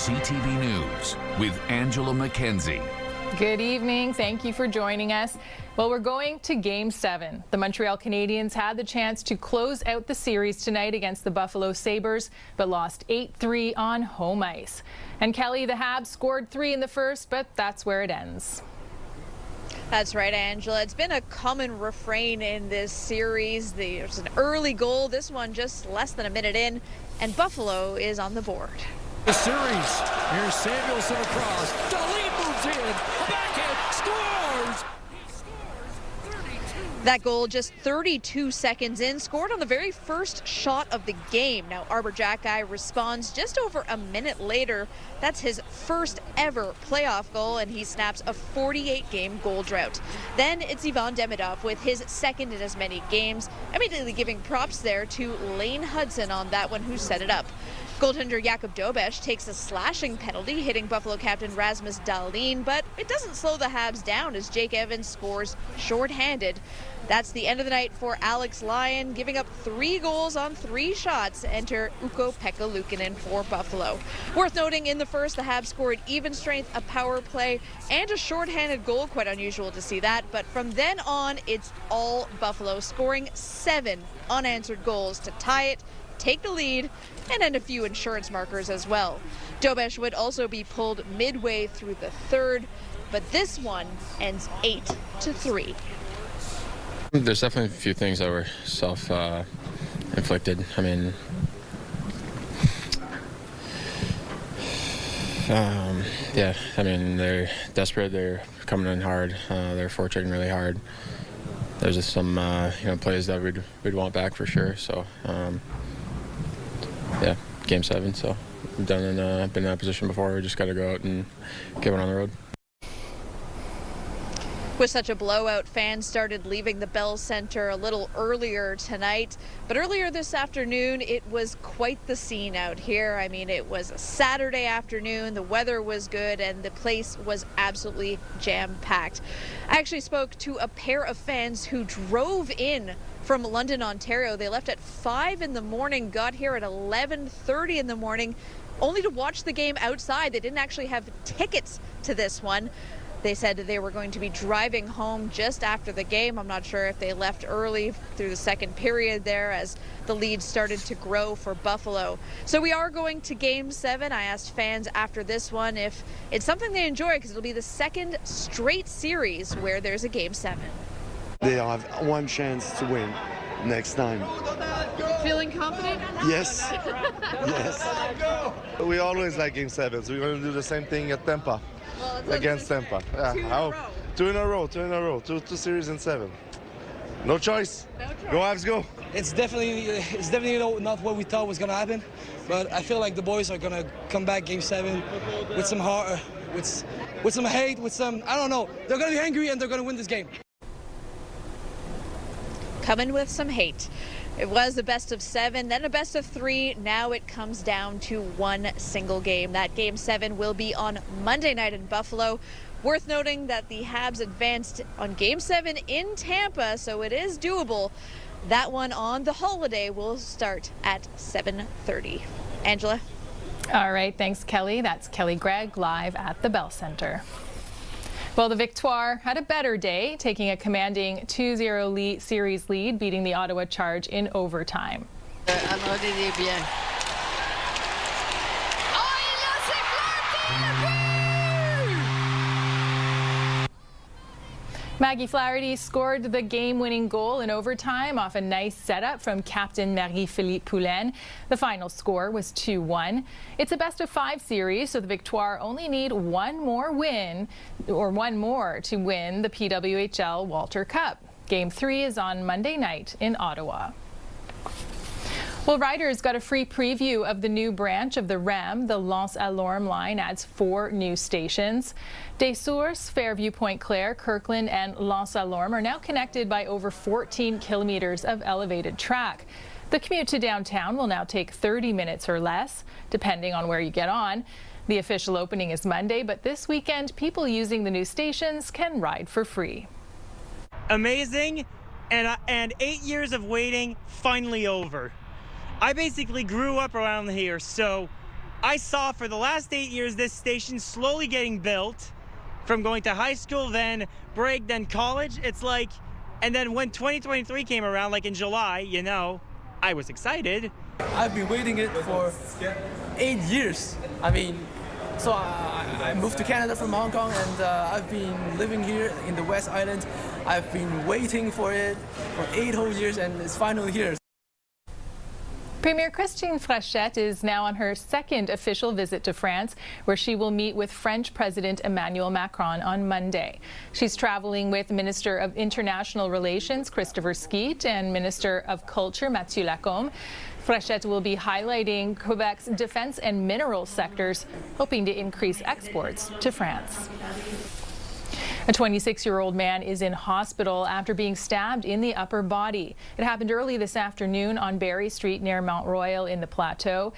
CTV News with Angela Mackenzie. Good evening. Thank you for joining us. Well, we're going to Game 7. The Montreal Canadiens had the chance to close out the series tonight against the Buffalo Sabres, but lost 8-3 on home ice. And Kelly, the Habs scored 3 in the first, but that's where it ends. That's right, Angela. It's been a common refrain in this series. There's an early goal, this one just less than a minute in, and Buffalo is on the board. The series. Here's Samuelson across. Dahlin moves in. Backhand scores. He scores 32. That goal just 32 seconds in, scored on the very first shot of the game. Now Arbor Jackeye responds just over a minute later. That's his first ever playoff goal, and he snaps a 48-game goal drought. Then it's Ivan Demidov with his second in as many games, immediately giving props there to Lane Hudson on that one, who set it up. Goaltender Jakub Dobeš takes a slashing penalty, hitting Buffalo captain Rasmus Dahlin, but it doesn't slow the Habs down as Jake Evans scores shorthanded. That's the end of the night for Alex Lyon, giving up 3 goals on 3 shots. Enter Ukko-Pekka Luukkonen for Buffalo. Worth noting, in the first, the Habs scored even strength, a power play, and a shorthanded goal. Quite unusual to see that, but from then on, it's all Buffalo, scoring 7 unanswered goals to tie it, take the lead, and end a few insurance markers as well. Dobeš would also be pulled midway through the third, but this one ends 8-3. There's definitely a few things that were self-inflicted. I mean, yeah, I mean, they're desperate. They're coming in hard. They're forechecking really hard. There's just some, plays that we'd want back for sure. So, yeah, Game 7. So, we've been in that position before. We just got to go out and get one on the road. With such a blowout, fans started leaving the Bell Center a little earlier tonight. But earlier this afternoon, it was quite the scene out here. I mean, it was a Saturday afternoon, the weather was good, and the place was absolutely jam-packed. I actually spoke to a pair of fans who drove in from London, Ontario. They left at 5 in the morning, got here at 11:30 in the morning, only to watch the game outside. They didn't actually have tickets to this one. They said they were going to be driving home just after the game. I'm not sure if they left early through the second period there as the lead started to grow for Buffalo. So we are going to Game 7. I asked fans after this one if it's something they enjoy, because it'll be the second straight series where there's a Game 7. They have one chance to win next time. Feeling confident? Yes. Yes. We always like Game 7, so we're going to do the same thing at Tampa. Against Tampa. Yeah, 2 in a row. 2 series in 7. No choice. Go Habs, go. It's definitely not what we thought was going to happen, but I feel like the boys are going to come back Game 7 with some heart, with some hate, with some, I don't know. They're going to be angry and they're going to win this game. Coming with some hate. It was a best of 7, then a best of 3. Now it comes down to one single game. That Game 7 will be on Monday night in Buffalo. Worth noting that the Habs advanced on Game 7 in Tampa, so it is doable. That one on the holiday will start at 7:30. Angela? All right, thanks, Kelly. That's Kelly Gregg live at the Bell Center. Well, the Victoire had a better day, taking a commanding 2-0 series lead, beating the Ottawa Charge in overtime. Maggie Flaherty scored the game-winning goal in overtime off a nice setup from captain Marie-Philippe Poulin. The final score was 2-1. It's a best-of-5 series, so the Victoire only need one more to win the PWHL Walter Cup. Game 3 is on Monday night in Ottawa. Well, riders got a free preview of the new branch of the REM. The Lance Allorme line adds 4 new stations. Des Sources, Fairview, Pointe Claire, Kirkland, and Lance Allorme are now connected by over 14 kilometers of elevated track. The commute to downtown will now take 30 minutes or less, depending on where you get on. The official opening is Monday, but this weekend, people using the new stations can ride for free. Amazing, and 8 years of waiting finally over. I basically grew up around here, so I saw for the last 8 years this station slowly getting built, from going to high school, then break, then college. It's like, and then when 2023 came around, like in July, you know, I was excited. I've been waiting it for 8 years. I mean, so I moved to Canada from Hong Kong, and I've been living here in the West Island. I've been waiting for it for 8 whole years, and it's finally here. Premier Christine Frechette is now on her second official visit to France, where she will meet with French President Emmanuel Macron on Monday. She's traveling with Minister of International Relations Christopher Skeet and Minister of Culture Mathieu Lacombe. Frechette will be highlighting Quebec's defense and mineral sectors, hoping to increase exports to France. A 26-year-old man is in hospital after being stabbed in the upper body. It happened early this afternoon on Barry Street near Mount Royal in the Plateau.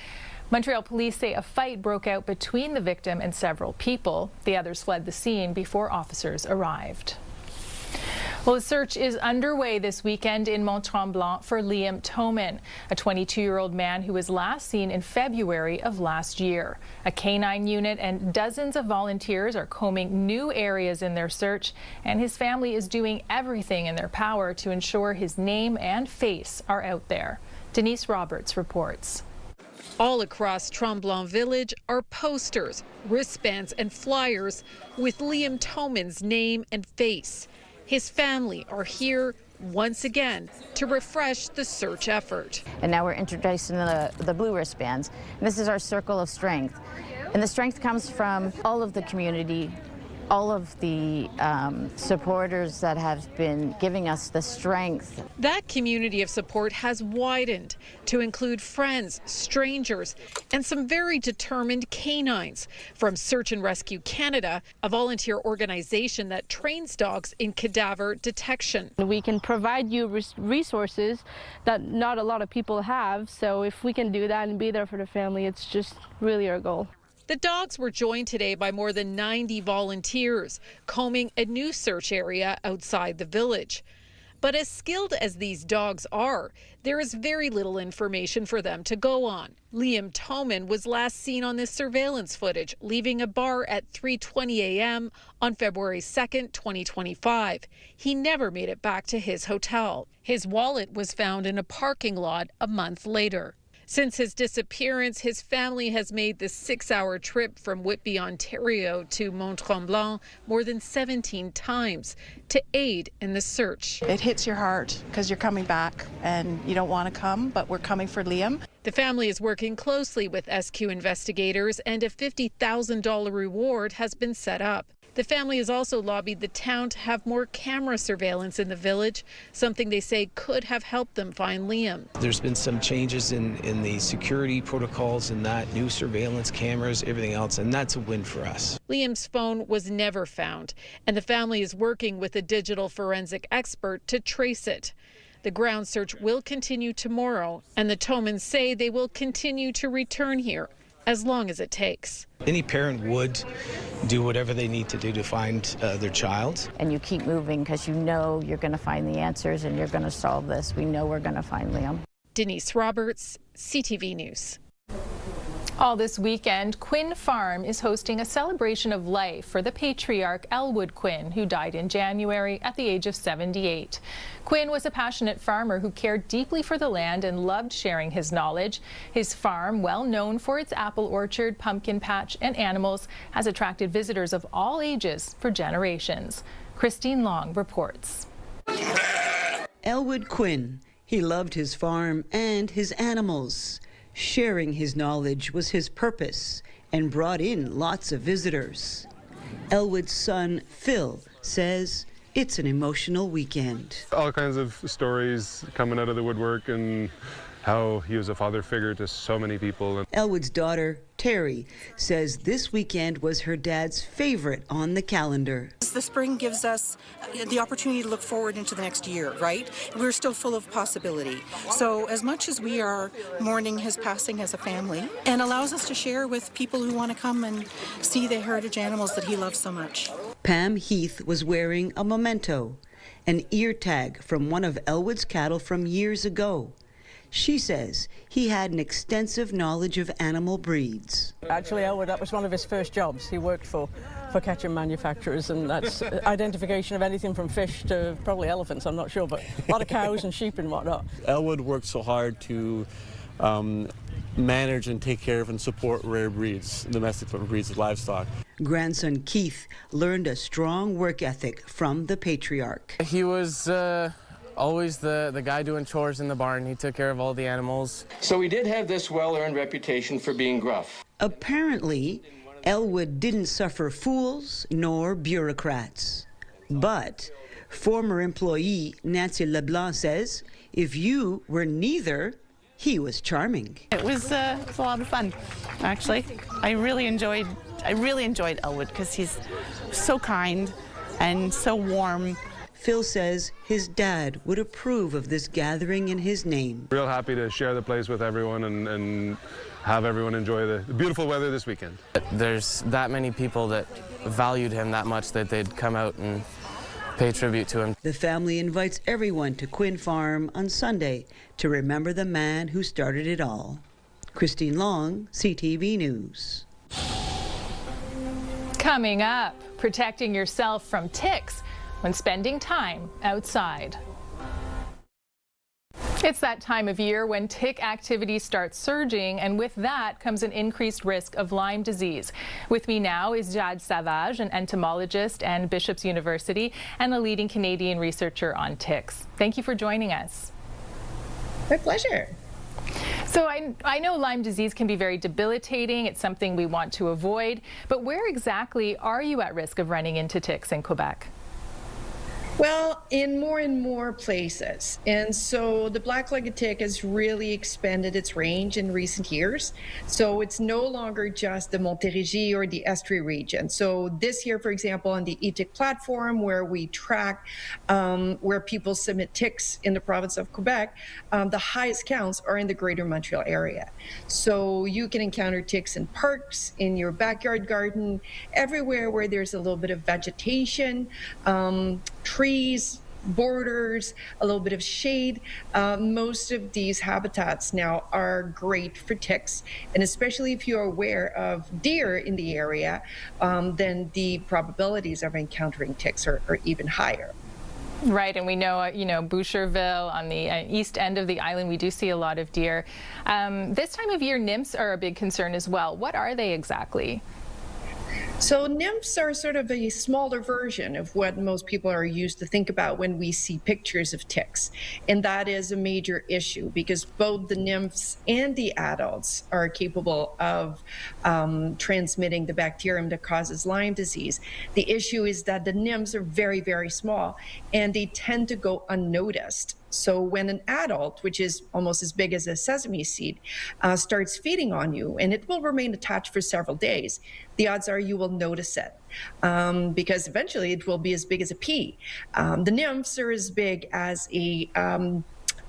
Montreal police say a fight broke out between the victim and several people. The others fled the scene before officers arrived. Well, a search is underway this weekend in Mont-Tremblant for Liam Toman, a 22-year-old man who was last seen in February of last year. A canine unit and dozens of volunteers are combing new areas in their search, and his family is doing everything in their power to ensure his name and face are out there. Denise Roberts reports. All across Tremblant Village are posters, wristbands and flyers with Liam Toman's name and face. His family are here once again to refresh the search effort. And now we're introducing the blue wristbands. And this is our circle of strength. And the strength comes from all of the community, all of the supporters that have been giving us the strength. That community of support has widened to include friends, strangers, and some very determined canines from Search and Rescue Canada, a volunteer organization that trains dogs in cadaver detection. We can provide you resources that not a lot of people have, so if we can do that and be there for the family, it's just really our goal. The dogs were joined today by more than 90 volunteers, combing a new search area outside the village. But as skilled as these dogs are, there is very little information for them to go on. Liam Toman was last seen on this surveillance footage, leaving a bar at 3:20 a.m. on February 2nd, 2025. He never made it back to his hotel. His wallet was found in a parking lot a month later. Since his disappearance, his family has made the 6-hour trip from Whitby, Ontario to Mont-Tremblant more than 17 times to aid in the search. It hits your heart because you're coming back and you don't want to come, but we're coming for Liam. The family is working closely with SQ investigators, and a $50,000 reward has been set up. The family has also lobbied the town to have more camera surveillance in the village, something they say could have helped them find Liam. There's been some changes in the security protocols and that, new surveillance cameras, everything else, and that's a win for us. Liam's phone was never found, and the family is working with a digital forensic expert to trace it. The ground search will continue tomorrow, and the Tomans say they will continue to return here as long as it takes. Any parent would do whatever they need to do to find their child. And you keep moving because you know you're going to find the answers and you're going to solve this. We know we're going to find Liam. Denise Roberts, CTV News. All this weekend, Quinn Farm is hosting a celebration of life for the patriarch Elwood Quinn, who died in January at the age of 78. Quinn was a passionate farmer who cared deeply for the land and loved sharing his knowledge. His farm, well known for its apple orchard, pumpkin patch, and animals, has attracted visitors of all ages for generations. Christine Long reports. Elwood Quinn. He loved his farm and his animals. Sharing his knowledge was his purpose and brought in lots of visitors. Elwood's son, Phil, says it's an emotional weekend. All kinds of stories coming out of the woodwork and how he was a father figure to so many people. Elwood's daughter, Terry, says this weekend was her dad's favorite on the calendar. The spring gives us the opportunity to look forward into the next year, right? We're still full of possibility. So as much as we are mourning his passing as a family, and allows us to share with people who want to come and see the heritage animals that he loves so much. Pam Heath was wearing a memento, an ear tag from one of Elwood's cattle from years ago. She says he had an extensive knowledge of animal breeds. Actually, Elwood, that was one of his first jobs. He worked for catcher manufacturers, and that's identification of anything from fish to probably elephants, I'm not sure, but a lot of cows and sheep and whatnot. Elwood worked so hard to manage and take care of and support rare breeds, domestic breeds of livestock. Grandson Keith learned a strong work ethic from the patriarch. He was always the guy doing chores in the barn. He took care of all the animals. So he did have this well-earned reputation for being gruff. Apparently, Elwood didn't suffer fools nor bureaucrats. But former employee Nancy LeBlanc says if you were neither, he was charming. It was a lot of fun, actually. I really enjoyed Elwood because he's so kind and so warm. Phil says his dad would approve of this gathering in his name. Real happy to share the place with everyone and have everyone enjoy the beautiful weather this weekend. There's that many people that valued him that much that they'd come out and pay tribute to him. The family invites everyone to Quinn Farm on Sunday to remember the man who started it all. Christine Long, CTV News. Coming up, protecting yourself from ticks when spending time outside. It's that time of year when tick activity starts surging, and with that comes an increased risk of Lyme disease. With me now is Jade Savage, an entomologist and Bishop's University and a leading Canadian researcher on ticks. Thank you for joining us. My pleasure. So I know Lyme disease can be very debilitating. It's something we want to avoid. But where exactly are you at risk of running into ticks in Quebec? Well, in more and more places. And so the black-legged tick has really expanded its range in recent years. So it's no longer just the Montérégie or the Estrie region. So this year, for example, on the e-tick platform where we track where people submit ticks in the province of Quebec, the highest counts are in the greater Montreal area. So you can encounter ticks in parks, in your backyard garden, everywhere where there's a little bit of vegetation, trees, borders, a little bit of shade. Most of these habitats now are great for ticks, and especially if you're aware of deer in the area, then the probabilities of encountering ticks are even higher. Right, and we know, Boucherville on the east end of the island, we do see a lot of deer. This time of year, nymphs are a big concern as well. What are they exactly? So nymphs are sort of a smaller version of what most people are used to think about when we see pictures of ticks. And that is a major issue because both the nymphs and the adults are capable of transmitting the bacterium that causes Lyme disease. The issue is that the nymphs are very, very small and they tend to go unnoticed. So when an adult, which is almost as big as a sesame seed, starts feeding on you, and it will remain attached for several days, the odds are you will notice it because eventually it will be as big as a pea. The nymphs are as big as a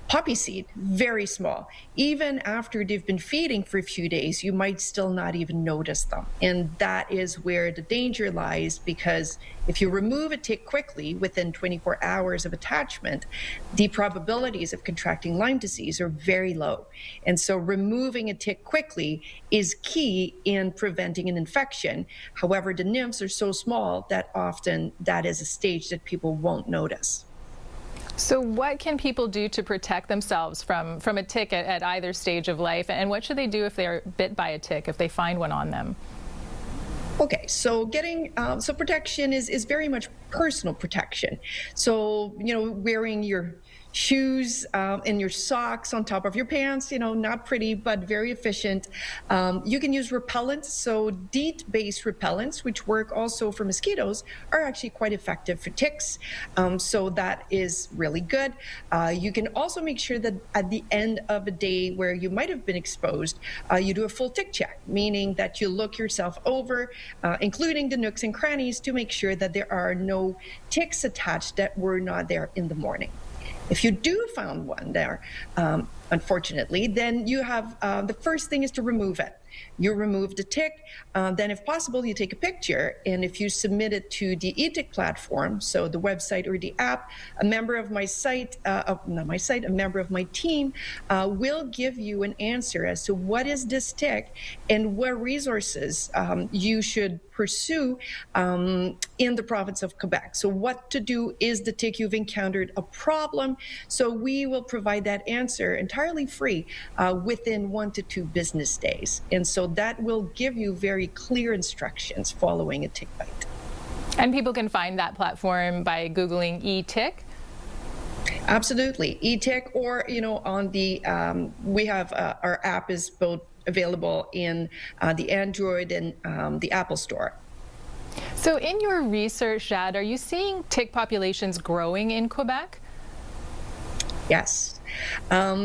poppy seed, very small. Even after they've been feeding for a few days, you might still not even notice them. And that is where the danger lies, because if you remove a tick quickly within 24 hours of attachment, the probabilities of contracting Lyme disease are very low. And so removing a tick quickly is key in preventing an infection. However, the nymphs are so small that often that is a stage that people won't notice. So what can people do to protect themselves from a tick at either stage of life? And what should they do if they're bit by a tick, if they find one on them? Okay, so so protection is very much personal protection. So, wearing your shoes and your socks on top of your pants, not pretty, but very efficient. You can use repellents. So DEET-based repellents, which work also for mosquitoes, are actually quite effective for ticks. So that is really good. You can also make sure that at the end of a day where you might have been exposed, you do a full tick check, meaning that you look yourself over, including the nooks and crannies, to make sure that there are no ticks attached that were not there in the morning. If you do find one there, unfortunately, then you have the first thing is to remove it. You remove the tick, then if possible, you take a picture, and if you submit it to the e-tick platform, so the website or the app, a member of my site, a member of my team will give you an answer as to what is this tick and what resources you should pursue in the province of Quebec. So what to do, is the tick you've encountered a problem? So we will provide that answer entirely free within 1 to 2 business days. And so that will give you very clear instructions following a tick bite. And people can find that platform by Googling e-tick. Absolutely, e-tick, or on the we have our app is both available in the Android and the Apple Store. So in your research, Jad, are you seeing tick populations growing in Quebec? Yes.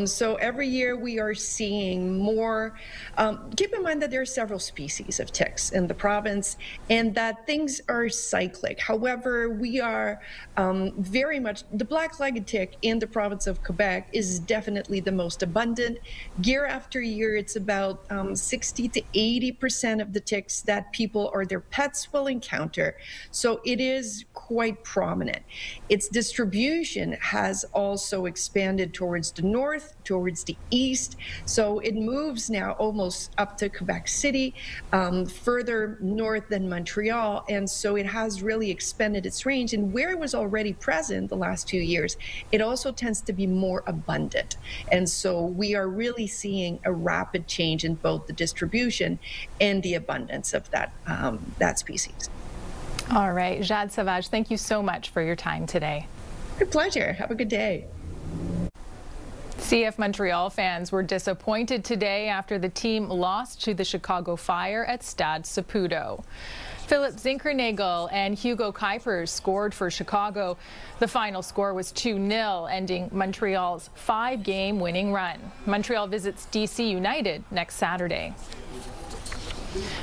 So every year we are seeing more. Keep in mind that there are several species of ticks in the province and that things are cyclic. However, we are very much, the black-legged tick in the province of Quebec is definitely the most abundant. Year after year, it's about 60 to 80% of the ticks that people or their pets will encounter. So it is quite prominent. Its distribution has also expanded towards the north, towards the east. So it moves now almost up to Quebec City, further north than Montreal. And so it has really expanded its range. And where it was already present the last few years, it also tends to be more abundant. And so we are really seeing a rapid change in both the distribution and the abundance of that species. All right, Jade Savage, thank you so much for your time today. My pleasure. Have a good day. CF Montreal fans were disappointed today after the team lost to the Chicago Fire at Stade Saputo. Philip Zinkernagel and Hugo Kuipers scored for Chicago. The final score was 2-0, ending Montreal's 5-game winning run. Montreal visits DC United next Saturday.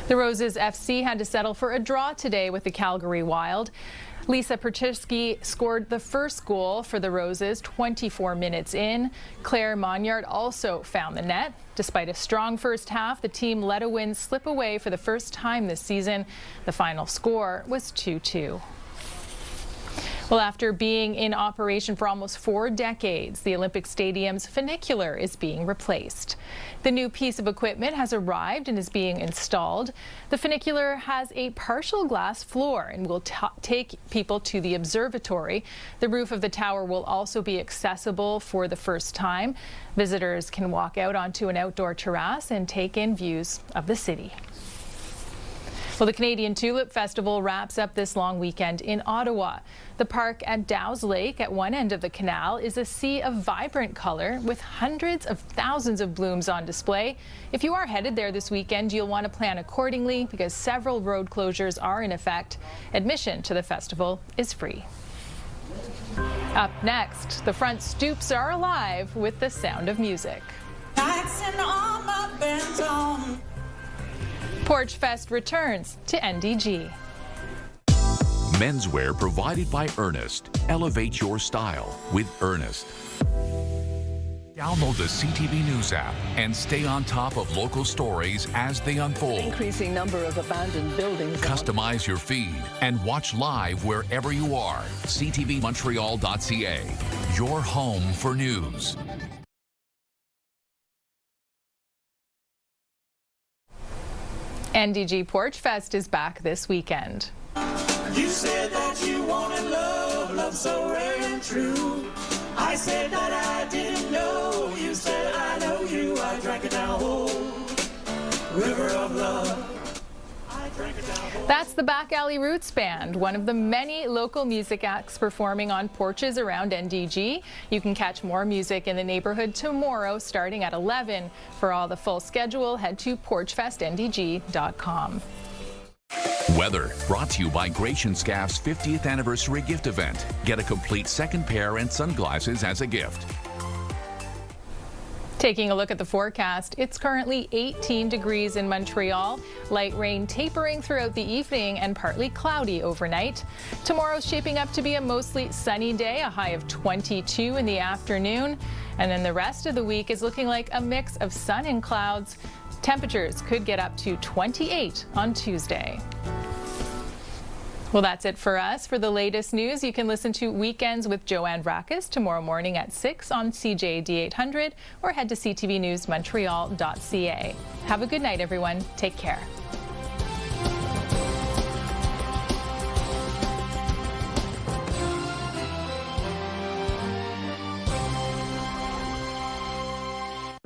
The Roses FC had to settle for a draw today with the Calgary Wild. Lisa Perchiski scored the first goal for the Roses 24 minutes in. Claire Monyard also found the net. Despite a strong first half, the team let a win slip away for the first time this season. The final score was 2-2. Well, after being in operation for almost 4 decades, the Olympic Stadium's funicular is being replaced. The new piece of equipment has arrived and is being installed. The funicular has a partial glass floor and will take people to the observatory. The roof of the tower will also be accessible for the first time. Visitors can walk out onto an outdoor terrace and take in views of the city. Well, the Canadian Tulip Festival wraps up this long weekend in Ottawa. The park at Dow's Lake at one end of the canal is a sea of vibrant color with hundreds of thousands of blooms on display. If you are headed there this weekend, you'll want to plan accordingly because several road closures are in effect. Admission to the festival is free. Up next, the front stoops are alive with the sound of music. Porchfest returns to NDG. Menswear provided by Ernest. Elevate your style with Ernest. Download the CTV News app and stay on top of local stories as they unfold. Increasing number of abandoned buildings. Customize your feed and watch live wherever you are. CTVMontreal.ca. Your home for news. NDG Porchfest is back this weekend. You said that you wanted love, love so rare and true. I said that I didn't know. You said I know you. I drank it down whole. River of love. That's the Back Alley Roots Band, one of the many local music acts performing on porches around NDG. You can catch more music in the neighborhood tomorrow starting at 11. For all the full schedule, head to porchfestndg.com. Weather brought to you by Gratian Scaff's 50th anniversary gift event. Get a complete second pair and sunglasses as a gift. Taking a look at the forecast, it's currently 18 degrees in Montreal. Light rain tapering throughout the evening and partly cloudy overnight. Tomorrow's shaping up to be a mostly sunny day, a high of 22 in the afternoon. And then the rest of the week is looking like a mix of sun and clouds. Temperatures could get up to 28 on Tuesday. Well, that's it for us. For the latest news, you can listen to Weekends with Joanne Rackus tomorrow morning at 6 on CJD 800 or head to ctvnewsmontreal.ca. Have a good night, everyone. Take care.